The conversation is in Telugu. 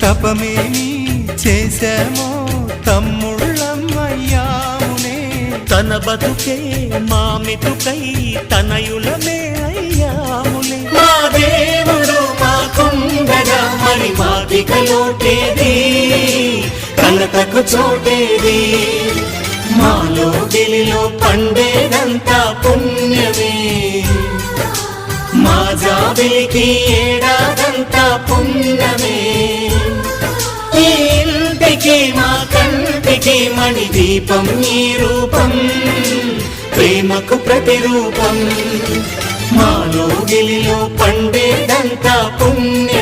తపమేమి చేశామో తమ్ముళ్ళమయ్యామునే. తన బతుకే మా మెతుకై తనయులమే అయ్యాములే. మా దేవుడు మాకుండగా మరి మాదిక లోటేది, కలతకు చోటేది. మాలో గిలిలో పండేదంతా పుణ్యమే, మా జాబిలికి ఏడాదంతా పుణ్యమే. ఈ ఇంటికి మా కంటికి మణి దీపం ఈ రూపం, ప్రేమకు ప్రతిరూపం. మాలో గిలిలో పండేదంతా పుణ్యం.